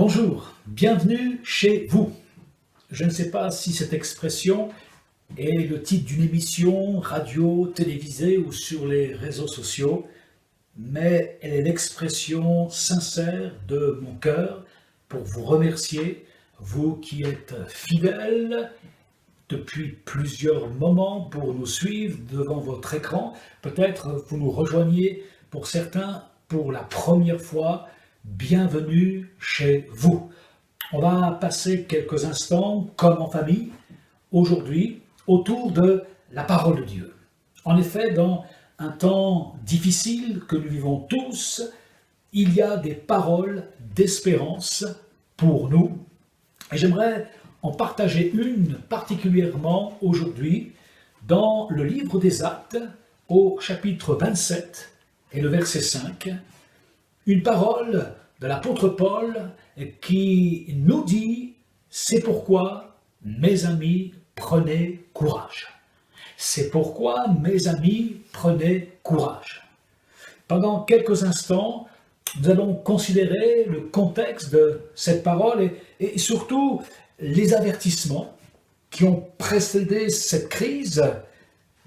Bonjour, bienvenue chez vous. Je ne sais pas si cette expression est le titre d'une émission radio, télévisée ou sur les réseaux sociaux, mais elle est l'expression sincère de mon cœur pour vous remercier, vous qui êtes fidèles depuis plusieurs moments pour nous suivre devant votre écran. Peut-être vous nous rejoignez pour certains pour la première fois. Bienvenue chez vous. On va passer quelques instants, comme en famille, aujourd'hui, autour de la parole de Dieu. En effet, dans un temps difficile que nous vivons tous, il y a des paroles d'espérance pour nous. Et j'aimerais en partager une particulièrement aujourd'hui dans le livre des Actes, au chapitre 27 et le verset 5. Une parole de l'apôtre Paul qui nous dit « C'est pourquoi, mes amis, prenez courage. C'est pourquoi, mes amis, prenez courage. » Pendant quelques instants, nous allons considérer le contexte de cette parole et surtout les avertissements qui ont précédé cette crise,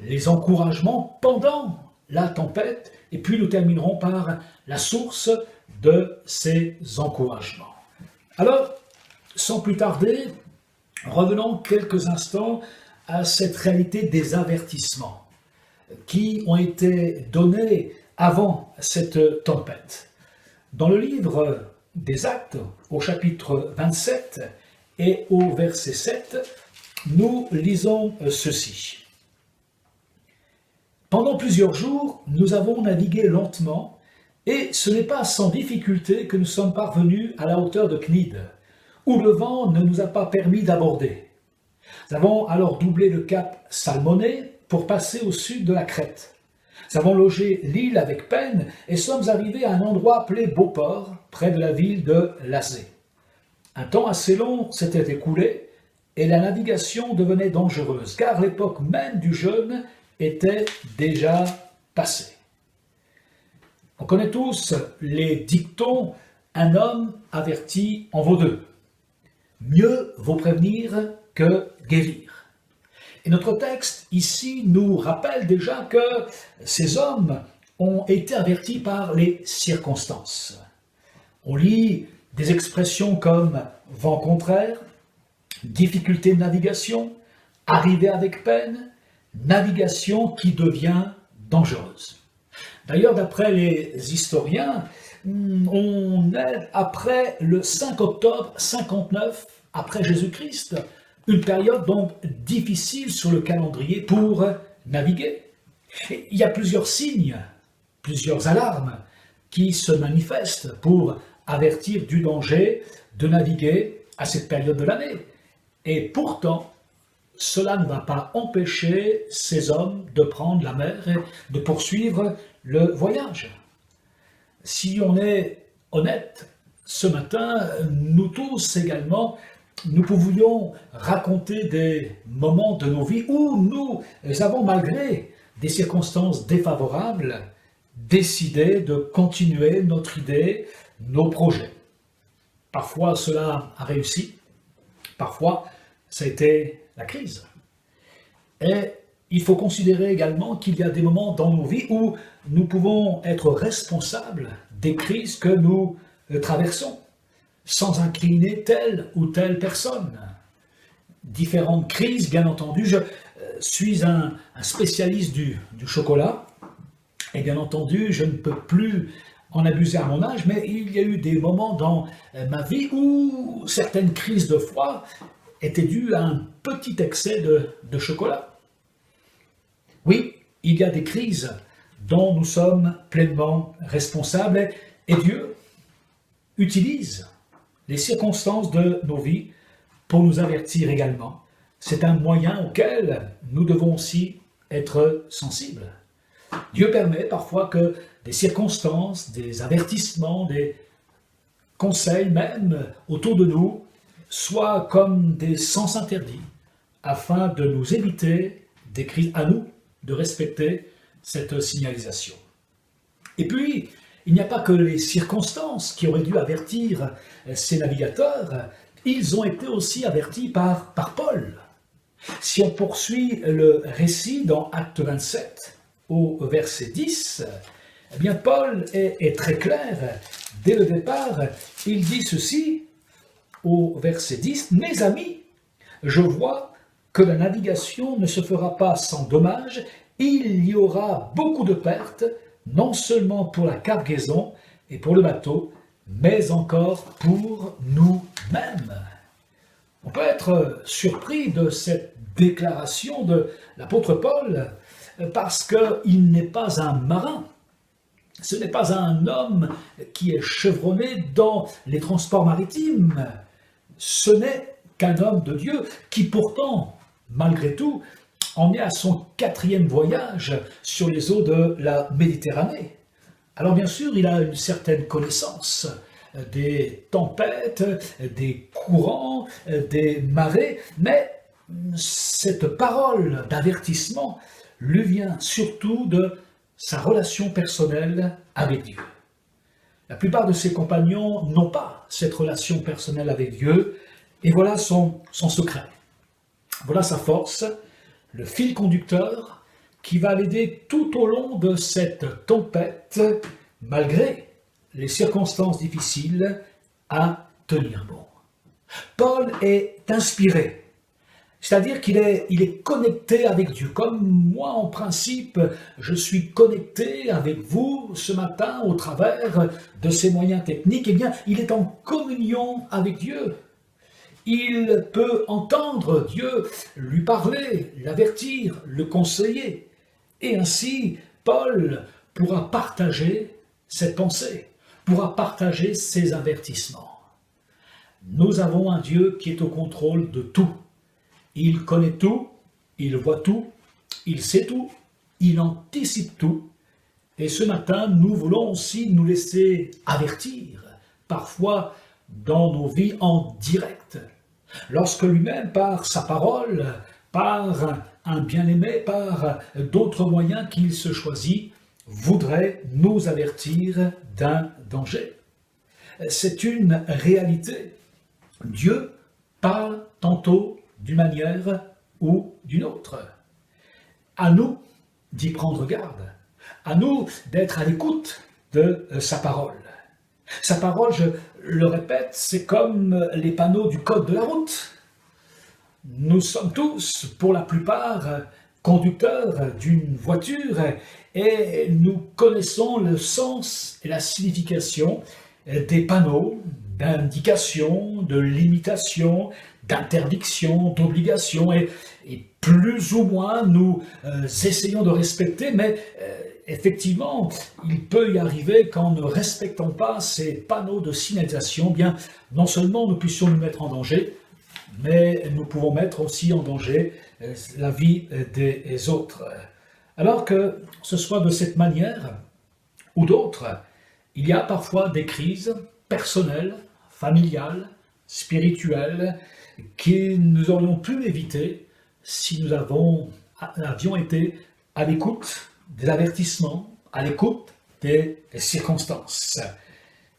les encouragements pendant la tempête, et puis nous terminerons par la source de ces encouragements. Alors, sans plus tarder, revenons quelques instants à cette réalité des avertissements qui ont été donnés avant cette tempête. Dans le livre des Actes, au chapitre 27 et au verset 7, nous lisons ceci. Pendant plusieurs jours, nous avons navigué lentement, et ce n'est pas sans difficulté que nous sommes parvenus à la hauteur de Cnide, où le vent ne nous a pas permis d'aborder. Nous avons alors doublé le cap Salmoné pour passer au sud de la Crète. Nous avons logé l'île avec peine et sommes arrivés à un endroit appelé Beauport, près de la ville de Lasée. Un temps assez long s'était écoulé et la navigation devenait dangereuse, car l'époque même du jeûne était déjà passée. On connaît tous les dictons « un homme averti en vaut deux ». Mieux vaut prévenir que guérir. Et notre texte ici nous rappelle déjà que ces hommes ont été avertis par les circonstances. On lit des expressions comme « vent contraire »,« difficulté de navigation »,« arrivée avec peine », navigation qui devient dangereuse. D'ailleurs, d'après les historiens, on est après le 5 octobre 59 après Jésus-Christ, une période donc difficile sur le calendrier pour naviguer. Et il y a plusieurs signes, plusieurs alarmes qui se manifestent pour avertir du danger de naviguer à cette période de l'année. Et pourtant, cela ne va pas empêcher ces hommes de prendre la mer et de poursuivre le voyage. Si on est honnête, ce matin, nous tous également, nous pouvions raconter des moments de nos vies où nous avons, malgré des circonstances défavorables, décidé de continuer notre idée, nos projets. Parfois, cela a réussi, parfois, ça a été la crise. Et il faut considérer également qu'il y a des moments dans nos vies où nous pouvons être responsables des crises que nous traversons, sans incriminer telle ou telle personne. Différentes crises, bien entendu. Je suis un spécialiste du chocolat, et bien entendu, je ne peux plus en abuser à mon âge, mais il y a eu des moments dans ma vie où certaines crises de foie était due à un petit excès de chocolat. Oui, il y a des crises dont nous sommes pleinement responsables et Dieu utilise les circonstances de nos vies pour nous avertir également. C'est un moyen auquel nous devons aussi être sensibles. Dieu permet parfois que des circonstances, des avertissements, des conseils même autour de nous soient comme des sens interdits, afin de nous éviter des crises, à nous de respecter cette signalisation. Et puis, Il n'y a pas que les circonstances qui auraient dû avertir ces navigateurs, ils ont été aussi avertis par Paul. Si on poursuit le récit dans Acte 27, au verset 10, eh bien Paul est très clair. Dès le départ, il dit ceci au verset 10, « Mes amis, je vois que la navigation ne se fera pas sans dommage, il y aura beaucoup de pertes, non seulement pour la cargaison et pour le bateau, mais encore pour nous-mêmes. » On peut être surpris de cette déclaration de l'apôtre Paul parce qu'il n'est pas un marin. Ce n'est pas un homme qui est chevronné dans les transports maritimes. Ce n'est qu'un homme de Dieu qui pourtant, malgré tout, en est à son 4e voyage sur les eaux de la Méditerranée. Alors bien sûr, il a une certaine connaissance des tempêtes, des courants, des marées, mais cette parole d'avertissement lui vient surtout de sa relation personnelle avec Dieu. La plupart de ses compagnons n'ont pas cette relation personnelle avec Dieu, et voilà son secret. Voilà sa force, le fil conducteur qui va l'aider tout au long de cette tempête, malgré les circonstances difficiles, à tenir bon. Paul est inspiré, c'est-à-dire qu'il est connecté avec Dieu. Comme moi, en principe, je suis connecté avec vous ce matin au travers de ces moyens techniques, eh bien, il est en communion avec Dieu. Il peut entendre Dieu lui parler, l'avertir, le conseiller. Et ainsi, Paul pourra partager cette pensée, pourra partager ces avertissements. Nous avons un Dieu qui est au contrôle de tout. Il connaît tout, il voit tout, il sait tout, il anticipe tout. Et ce matin, nous voulons aussi nous laisser avertir, parfois dans nos vies en direct. Lorsque lui-même, par sa parole, par un bien-aimé, par d'autres moyens qu'il se choisit, voudrait nous avertir d'un danger. C'est une réalité. Dieu parle tantôt d'une manière ou d'une autre. À nous d'y prendre garde, à nous d'être à l'écoute de sa parole. Sa parole, je le répète, c'est comme les panneaux du code de la route. Nous sommes tous, pour la plupart, conducteurs d'une voiture et nous connaissons le sens et la signification des panneaux d'indication, de limitation, d'interdiction, d'obligation et plus ou moins nous essayons de respecter, mais effectivement, il peut y arriver qu'en ne respectant pas ces panneaux de signalisation, bien, non seulement nous puissions nous mettre en danger, mais nous pouvons mettre aussi en danger la vie des autres. Alors que ce soit de cette manière ou d'autre, il y a parfois des crises personnelles, familiales, spirituelles, que nous aurions pu éviter si nous avions été à l'écoute des avertissements, à l'écoute des circonstances.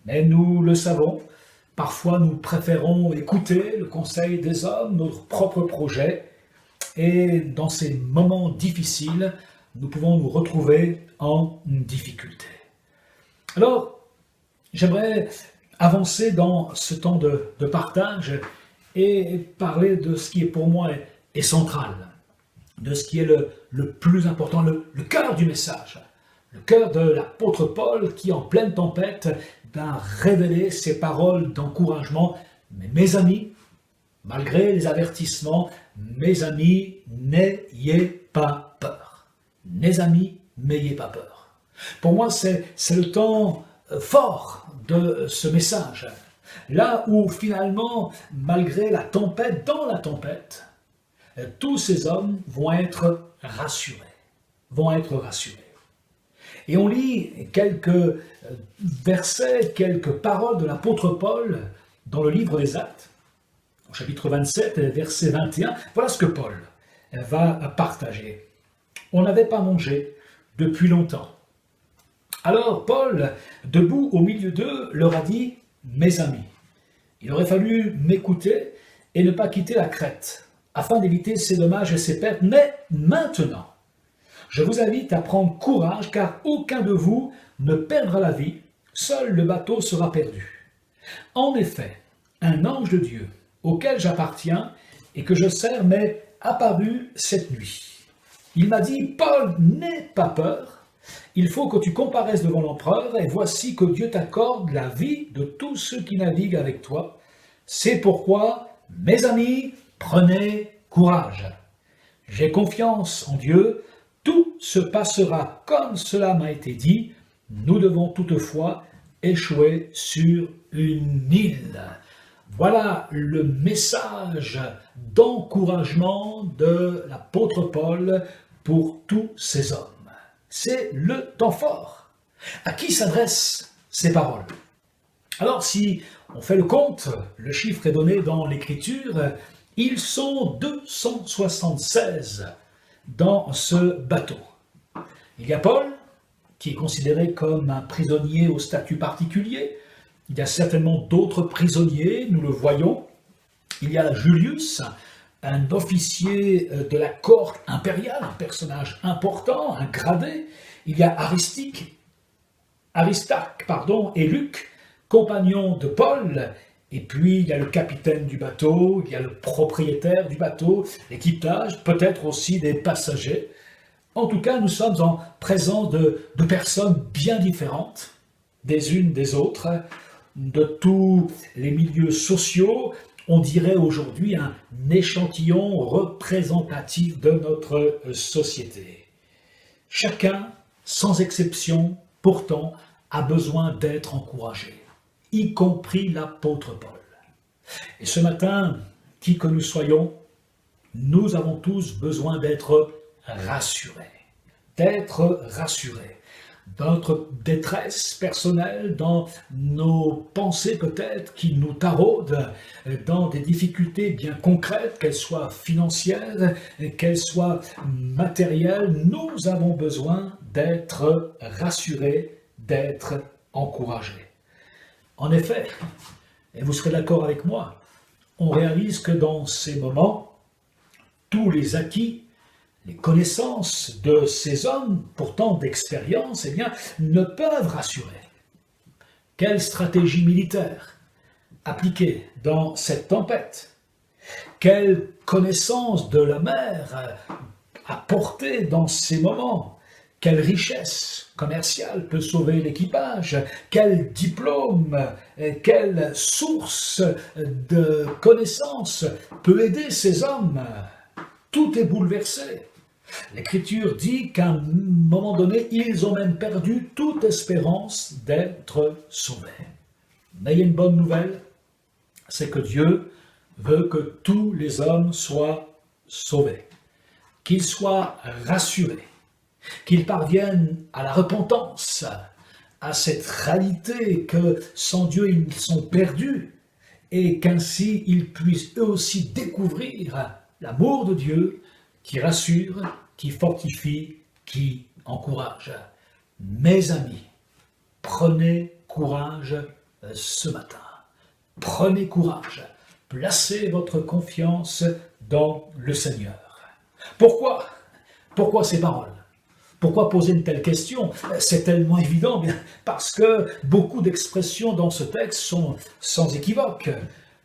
Mais nous le savons, parfois nous préférons écouter le conseil des hommes, notre propre projet, et dans ces moments difficiles, nous pouvons nous retrouver en difficulté. Alors, j'aimerais avancer dans ce temps de partage et parler de ce qui est pour moi est central, de ce qui est le plus important, le cœur du message, le cœur de l'apôtre Paul qui, en pleine tempête, va révéler ses paroles d'encouragement. Mais mes amis, malgré les avertissements, mes amis, n'ayez pas peur. Mes amis, n'ayez pas peur. Pour moi, c'est le temps fort de ce message. Là où finalement, malgré la tempête, dans la tempête, tous ces hommes vont être rassurés. Et on lit quelques versets, quelques paroles de l'apôtre Paul dans le livre des Actes, au chapitre 27, verset 21. Voilà ce que Paul va partager. On n'avait pas mangé depuis longtemps. Alors Paul, debout au milieu d'eux, leur a dit « Mes amis, il aurait fallu m'écouter et ne pas quitter la Crète, afin d'éviter ces dommages et ces pertes, mais maintenant, je vous invite à prendre courage, car aucun de vous ne perdra la vie, seul le bateau sera perdu. En effet, un ange de Dieu, auquel j'appartiens et que je sers, m'est apparu cette nuit. Il m'a dit, Paul, n'aie pas peur, il faut que tu comparaisses devant l'empereur, et voici que Dieu t'accorde la vie de tous ceux qui naviguent avec toi. C'est pourquoi, mes amis, prenez courage. J'ai confiance en Dieu, tout se passera comme cela m'a été dit, nous devons toutefois échouer sur une île. Voilà le message d'encouragement de l'apôtre Paul pour tous ces hommes. C'est le temps fort. À qui s'adressent ces paroles? Alors si on fait le compte, le chiffre est donné dans l'Écriture, ils sont 276 dans ce bateau. Il y a Paul, qui est considéré comme un prisonnier au statut particulier. Il y a certainement d'autres prisonniers, nous le voyons. Il y a Julius, un officier de la cohorte impériale, un personnage important, un gradé. Il y a Aristarque et Luc, compagnons de Paul. Et puis il y a le capitaine du bateau, il y a le propriétaire du bateau, l'équipage, peut-être aussi des passagers. En tout cas, nous sommes en présence de personnes bien différentes, des unes des autres, de tous les milieux sociaux. On dirait aujourd'hui un échantillon représentatif de notre société. Chacun, sans exception, pourtant, a besoin d'être encouragé, y compris l'apôtre Paul. Et ce matin, qui que nous soyons, nous avons tous besoin d'être rassurés. D'être rassurés. Dans notre détresse personnelle, dans nos pensées peut-être qui nous taraudent, dans des difficultés bien concrètes, qu'elles soient financières, qu'elles soient matérielles, nous avons besoin d'être rassurés, d'être encouragés. En effet, et vous serez d'accord avec moi, on réalise que dans ces moments, tous les acquis, les connaissances de ces hommes, pourtant d'expérience, ne peuvent rassurer. Quelle stratégie militaire appliquée dans cette tempête? Quelle connaissance de la mer apportée dans ces moments? Quelle richesse commerciale peut sauver l'équipage? Quel diplôme, quelle source de connaissances peut aider ces hommes? Tout est bouleversé. L'Écriture dit qu'à un moment donné, ils ont même perdu toute espérance d'être sauvés. Mais il y a une bonne nouvelle, c'est que Dieu veut que tous les hommes soient sauvés, qu'ils soient rassurés, qu'ils parviennent à la repentance, à cette réalité que sans Dieu ils sont perdus et qu'ainsi ils puissent eux aussi découvrir l'amour de Dieu qui rassure, qui fortifie, qui encourage. Mes amis, prenez courage ce matin. Prenez courage. Placez votre confiance dans le Seigneur. Pourquoi? Pourquoi ces paroles? Pourquoi poser une telle question? C'est tellement évident, bien parce que beaucoup d'expressions dans ce texte sont sans équivoque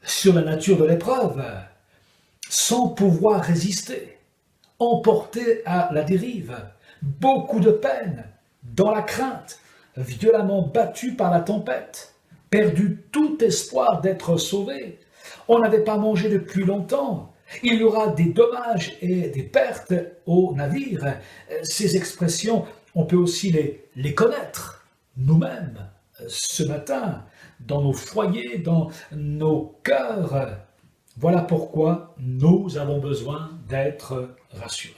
sur la nature de l'épreuve, sans pouvoir résister, emporté à la dérive, beaucoup de peine, dans la crainte, violemment battu par la tempête, perdu tout espoir d'être sauvé. On n'avait pas mangé depuis longtemps. Il y aura des dommages et des pertes au navire. Ces expressions, on peut aussi les connaître nous-mêmes ce matin, dans nos foyers, dans nos cœurs. Voilà pourquoi nous avons besoin d'être rassurés.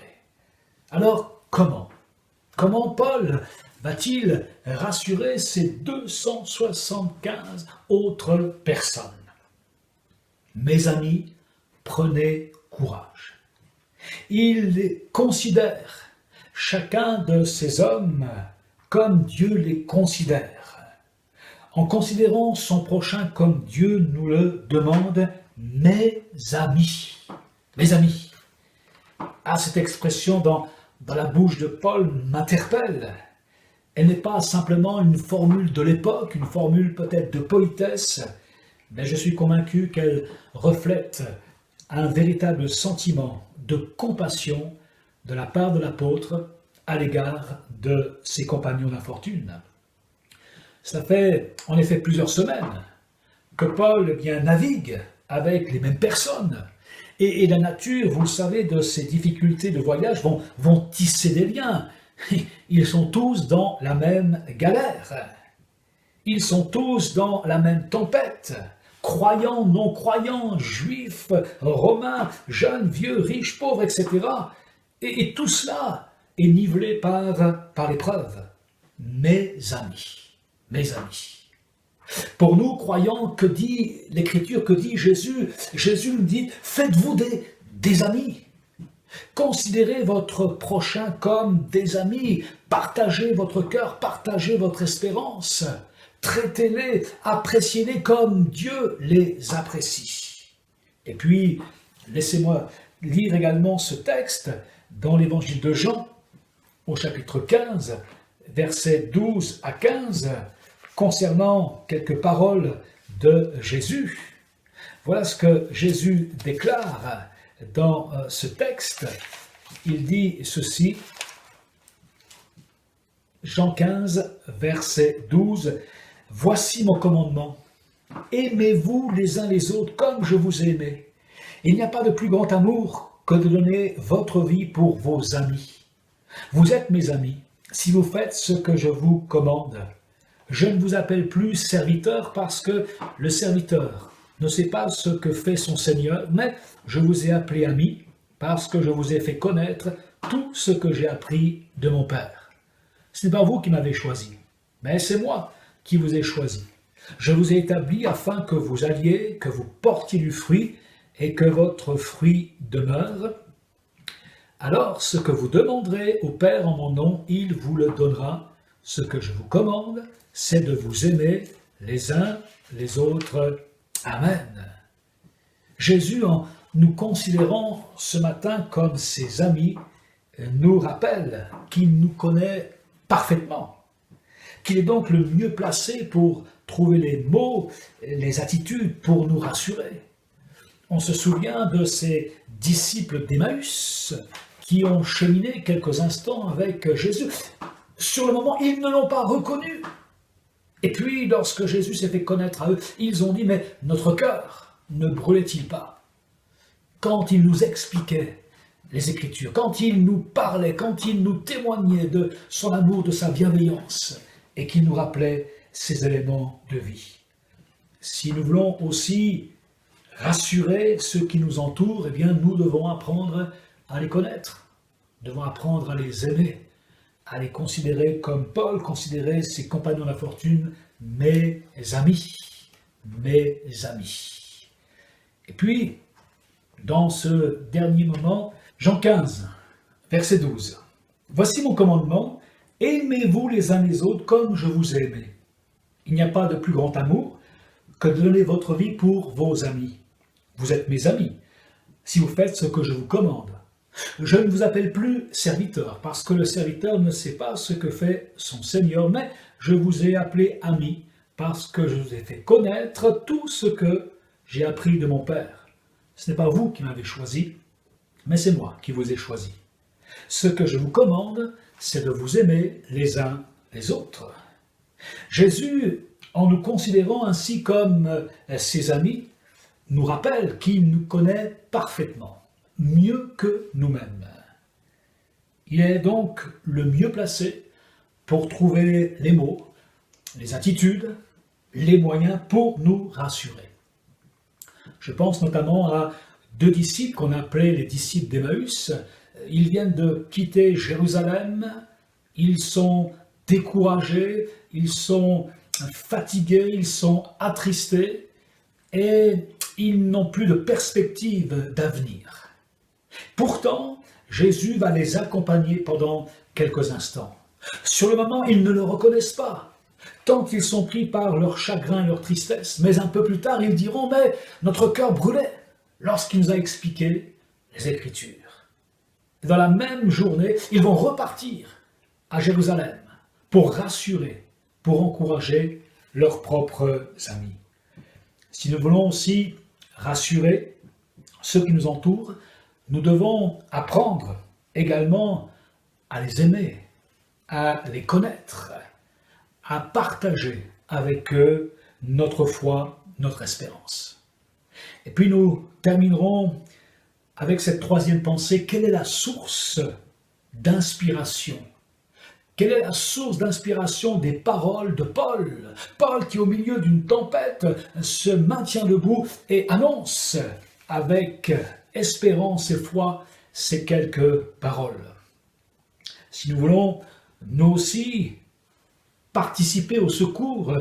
Alors, comment? Comment Paul va-t-il rassurer ces 275 autres personnes? Mes amis, prenez courage. Il considère chacun de ces hommes comme Dieu les considère, en considérant son prochain comme Dieu nous le demande, mes amis. Mes amis. Ah, cette expression dans la bouche de Paul m'interpelle. Elle n'est pas simplement une formule de l'époque, une formule peut-être de politesse, mais je suis convaincu qu'elle reflète un véritable sentiment de compassion de la part de l'apôtre à l'égard de ses compagnons d'infortune. Ça fait en effet plusieurs semaines que Paul navigue avec les mêmes personnes. Et la nature, vous le savez, de ces difficultés de voyage vont tisser des liens. Ils sont tous dans la même galère. Ils sont tous dans la même tempête. Croyants, non-croyants, juifs, romains, jeunes, vieux, riches, pauvres, etc. Et tout cela est nivelé par l'épreuve. Mes amis. Pour nous, croyants, que dit l'Écriture, que dit Jésus? Jésus nous dit, faites-vous des amis. Considérez votre prochain comme des amis. Partagez votre cœur, partagez votre espérance. Traitez-les, appréciez-les comme Dieu les apprécie. Et puis, laissez-moi lire également ce texte dans l'évangile de Jean, au chapitre 15, versets 12 à 15, concernant quelques paroles de Jésus. Voilà ce que Jésus déclare dans ce texte. Il dit ceci, Jean 15, verset 12, « Voici mon commandement, aimez-vous les uns les autres comme je vous ai aimé. Il n'y a pas de plus grand amour que de donner votre vie pour vos amis. Vous êtes mes amis si vous faites ce que je vous commande. Je ne vous appelle plus serviteur parce que le serviteur ne sait pas ce que fait son Seigneur, mais je vous ai appelé ami parce que je vous ai fait connaître tout ce que j'ai appris de mon Père. Ce n'est pas vous qui m'avez choisi, mais c'est moi qui vous ai choisi. Je vous ai établi afin que vous alliez, que vous portiez du fruit et que votre fruit demeure. Alors, ce que vous demanderez au Père en mon nom, il vous le donnera. Ce que je vous commande, c'est de vous aimer les uns les autres. Amen. Jésus, en nous considérant ce matin comme ses amis, nous rappelle qu'il nous connaît parfaitement, qu'il est donc le mieux placé pour trouver les mots, les attitudes pour nous rassurer. On se souvient de ces disciples d'Emmaüs qui ont cheminé quelques instants avec Jésus. Sur le moment, ils ne l'ont pas reconnu. Et puis, lorsque Jésus s'est fait connaître à eux, ils ont dit, mais notre cœur ne brûlait-il pas? Quand il nous expliquait les Écritures, quand il nous parlait, quand il nous témoignait de son amour, de sa bienveillance, et qu'il nous rappelait ces éléments de vie. Si nous voulons aussi rassurer ceux qui nous entourent, eh bien, nous devons apprendre à les connaître, nous devons apprendre à les aimer, à les considérer comme Paul considérait ses compagnons d'infortune, mes amis, mes amis. Et puis, dans ce dernier moment, Jean 15, verset 12. « Voici mon commandement, aimez-vous les uns les autres comme je vous ai aimé. Il n'y a pas de plus grand amour que de donner votre vie pour vos amis. Vous êtes mes amis, si vous faites ce que je vous commande. Je ne vous appelle plus serviteur, parce que le serviteur ne sait pas ce que fait son Seigneur, mais je vous ai appelé ami, parce que je vous ai fait connaître tout ce que j'ai appris de mon Père. Ce n'est pas vous qui m'avez choisi, mais c'est moi qui vous ai choisi. Ce que je vous commande, c'est de vous aimer les uns les autres. » Jésus, en nous considérant ainsi comme ses amis, nous rappelle qu'il nous connaît parfaitement, mieux que nous-mêmes. Il est donc le mieux placé pour trouver les mots, les attitudes, les moyens pour nous rassurer. Je pense notamment à deux disciples qu'on appelait les disciples d'Emmaüs. Ils viennent de quitter Jérusalem, ils sont découragés, ils sont fatigués, ils sont attristés et ils n'ont plus de perspective d'avenir. Pourtant, Jésus va les accompagner pendant quelques instants. Sur le moment, ils ne le reconnaissent pas, tant qu'ils sont pris par leur chagrin et leur tristesse. Mais un peu plus tard, ils diront, mais notre cœur brûlait lorsqu'il nous a expliqué les Écritures. Et dans la même journée, ils vont repartir à Jérusalem pour rassurer, pour encourager leurs propres amis. Si nous voulons aussi rassurer ceux qui nous entourent, nous devons apprendre également à les aimer, à les connaître, à partager avec eux notre foi, notre espérance. Et puis nous terminerons avec cette troisième pensée. Quelle est la source d'inspiration? Quelle est la source d'inspiration des paroles de Paul? Paul qui, au milieu d'une tempête, se maintient debout et annonce avec espérance et foi ces quelques paroles. Si nous voulons, nous aussi, participer au secours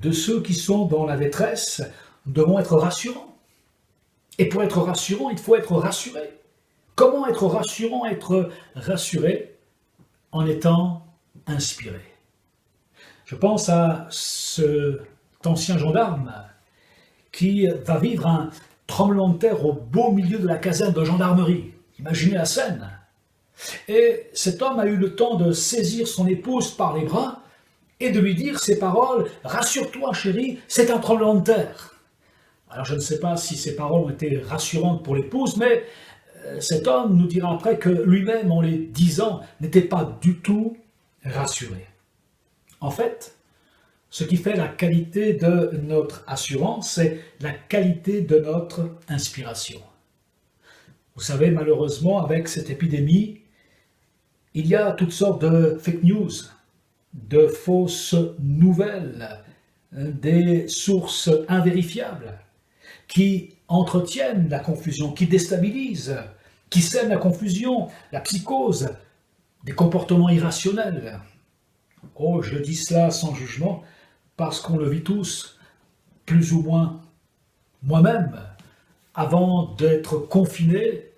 de ceux qui sont dans la détresse, nous devons être rassurants. Et pour être rassurant, il faut être rassuré. Comment être rassurant? Être rassuré en étant inspiré. Je pense à cet ancien gendarme qui va vivre un tremblement de terre au beau milieu de la caserne de gendarmerie. Imaginez la scène. Et cet homme a eu le temps de saisir son épouse par les bras et de lui dire ces paroles: « Rassure-toi chérie, c'est un tremblement de terre ». Alors je ne sais pas si ces paroles ont été rassurantes pour l'épouse, mais cet homme nous dira après que lui-même, en les disant, n'était pas du tout rassuré. En fait, ce qui fait la qualité de notre assurance, c'est la qualité de notre inspiration. Vous savez, malheureusement, avec cette épidémie, il y a toutes sortes de fake news, de fausses nouvelles, des sources invérifiables qui entretiennent la confusion, qui déstabilisent, qui sèment la confusion, la psychose, des comportements irrationnels. Oh, je dis cela sans jugement, parce qu'on le vit tous, plus ou moins. Moi-même, avant d'être confiné,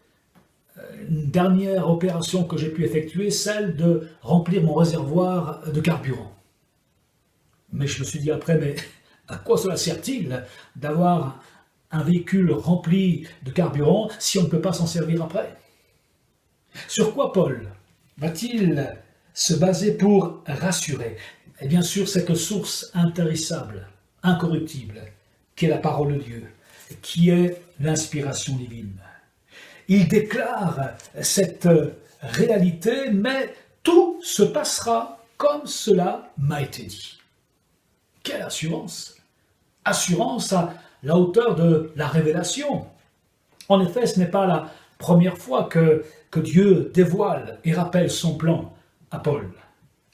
une dernière opération que j'ai pu effectuer, celle de remplir mon réservoir de carburant. Mais je me suis dit après, mais à quoi cela sert-il d'avoir un véhicule rempli de carburant si on ne peut pas s'en servir après? Sur quoi Paul va-t-il se baser pour rassurer? Et bien sûr, cette source intarissable, incorruptible, qui est la parole de Dieu, qui est l'inspiration divine. Il déclare cette réalité, mais tout se passera comme cela m'a été dit. Quelle assurance! Assurance à la hauteur de la révélation. En effet, ce n'est pas la première fois que Dieu dévoile et rappelle son plan à Paul.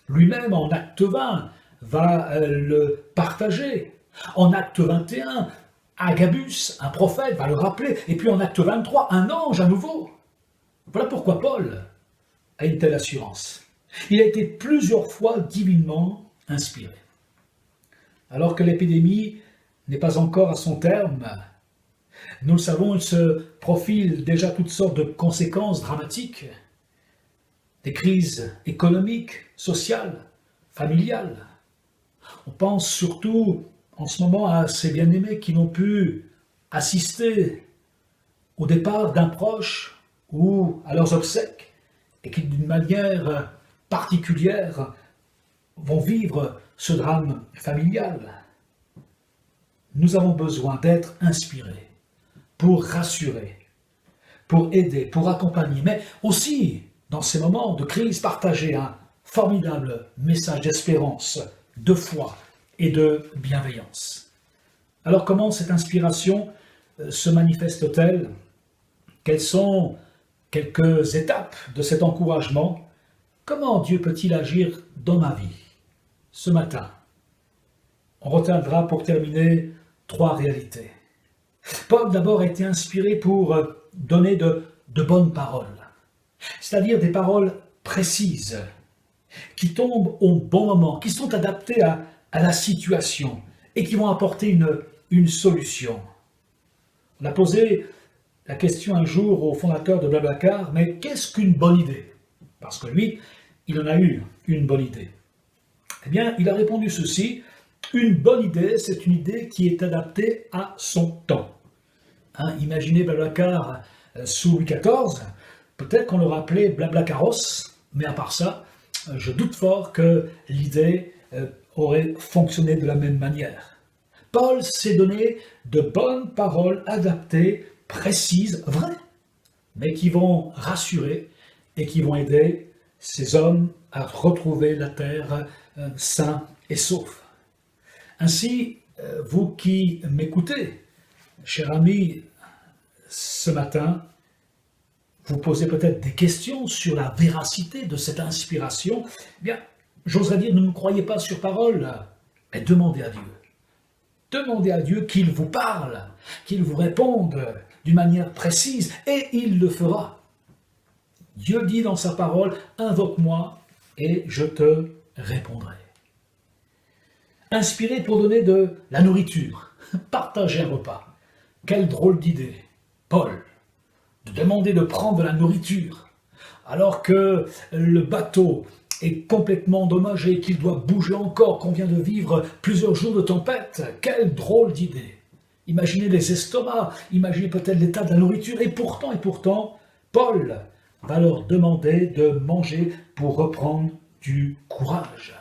Lui-même, en acte 20, va le partager. En acte 21, Agabus, un prophète, va le rappeler. Et puis en acte 23, un ange à nouveau. Voilà pourquoi Paul a une telle assurance. Il a été plusieurs fois divinement inspiré. Alors que l'épidémie n'est pas encore à son terme, nous le savons, il se profile déjà toutes sortes de conséquences dramatiques, des crises économiques, sociales, familiales. On pense surtout en ce moment à ces bien-aimés qui n'ont pu assister au départ d'un proche ou à leurs obsèques et qui d'une manière particulière vont vivre ce drame familial. Nous avons besoin d'être inspirés pour rassurer, pour aider, pour accompagner, mais aussi, dans ces moments de crise, partager un formidable message d'espérance, de foi et de bienveillance. Alors comment cette inspiration se manifeste-t-elle? Quelles sont quelques étapes de cet encouragement? Comment Dieu peut-il agir dans ma vie ce matin? On retiendra pour terminer 3 réalités. Paul d'abord a été inspiré pour donner de bonnes paroles, c'est-à-dire des paroles précises, qui tombent au bon moment, qui sont adaptées à la situation et qui vont apporter une solution. On a posé la question un jour au fondateur de Blablacar, mais qu'est-ce qu'une bonne idée? Parce que lui, il en a eu une bonne idée? Eh bien, il a répondu ceci: une bonne idée, c'est une idée qui est adaptée à son temps. Hein, imaginez Blablacar sous Louis XIV, peut-être qu'on l'aurait appelé Blablacaros, mais à part ça, je doute fort que l'idée aurait fonctionné de la même manière. Paul s'est donné de bonnes paroles adaptées, précises, vraies, mais qui vont rassurer et qui vont aider ces hommes à retrouver la terre sains et saufs. Ainsi, vous qui m'écoutez, cher ami, ce matin, vous posez peut-être des questions sur la véracité de cette inspiration. Eh bien, j'oserais dire, ne me croyez pas sur parole, mais demandez à Dieu. Demandez à Dieu qu'il vous parle, qu'il vous réponde d'une manière précise, et il le fera. Dieu dit dans sa parole: invoque-moi et je te répondrai. Inspiré pour donner de la nourriture, partager un repas. Quelle drôle d'idée, Paul, de demander de prendre de la nourriture, alors que le bateau est complètement endommagé et qu'il doit bouger encore, qu'on vient de vivre plusieurs jours de tempête. Quelle drôle d'idée. Imaginez les estomacs, imaginez peut-être l'état de la nourriture, et pourtant, Paul va leur demander de manger pour reprendre du courage.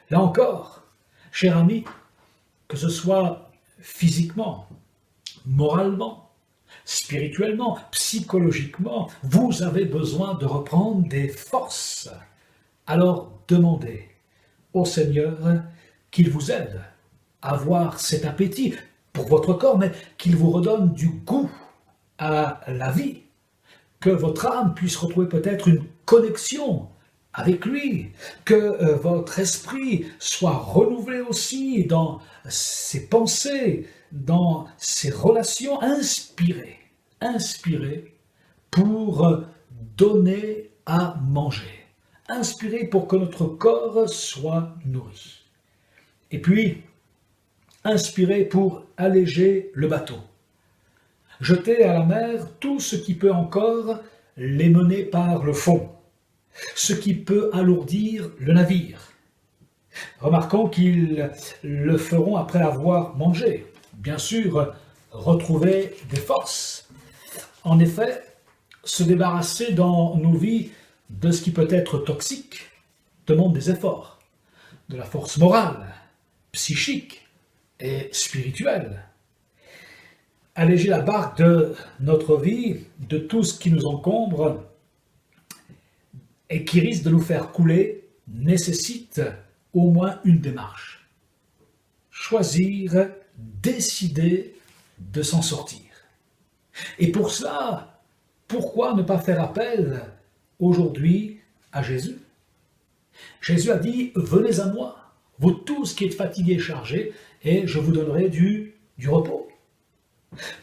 Là encore, cher ami, que ce soit physiquement, moralement, spirituellement, psychologiquement, vous avez besoin de reprendre des forces. Alors demandez au Seigneur qu'il vous aide à avoir cet appétit pour votre corps, mais qu'il vous redonne du goût à la vie, que votre âme puisse retrouver peut-être une connexion avec lui, que votre esprit soit renouvelé aussi dans ses pensées, dans ses relations, inspiré pour donner à manger, inspiré pour que notre corps soit nourri. Et puis, inspiré pour alléger le bateau. Jeter à la mer tout ce qui peut encore les mener par le fond, ce qui peut alourdir le navire. Remarquons qu'ils le feront après avoir mangé. Bien sûr, retrouver des forces. En effet, se débarrasser dans nos vies de ce qui peut être toxique demande des efforts, de la force morale, psychique et spirituelle. Alléger la barque de notre vie, de tout ce qui nous encombre et qui risque de nous faire couler, nécessite au moins une démarche. Choisir, décider de s'en sortir. Et pour cela, pourquoi ne pas faire appel aujourd'hui à Jésus? Jésus a dit: venez à moi, vous tous qui êtes fatigués et chargés, et je vous donnerai du repos.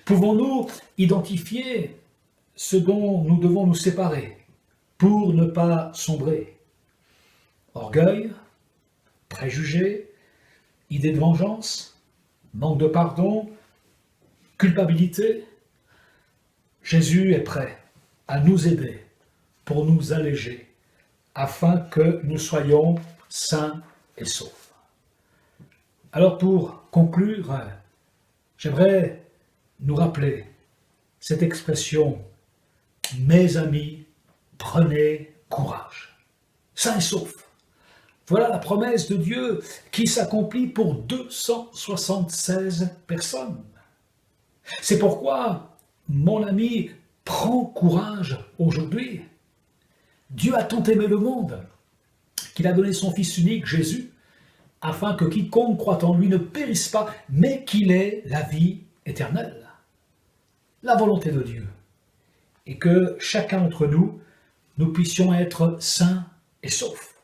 Pouvons-nous identifier ce dont nous devons nous séparer pour ne pas sombrer? Orgueil, préjugés, idée de vengeance, manque de pardon, culpabilité. Jésus est prêt à nous aider pour nous alléger afin que nous soyons sains et saufs. Alors pour conclure, j'aimerais nous rappeler cette expression: mes amis, prenez courage. Sains et saufs. Voilà la promesse de Dieu qui s'accomplit pour 276 personnes. C'est pourquoi, mon ami, prends courage aujourd'hui. Dieu a tant aimé le monde qu'il a donné son Fils unique, Jésus, afin que quiconque croit en lui ne périsse pas, mais qu'il ait la vie éternelle. La volonté de Dieu est que chacun d'entre nous, nous puissions être sains et saufs.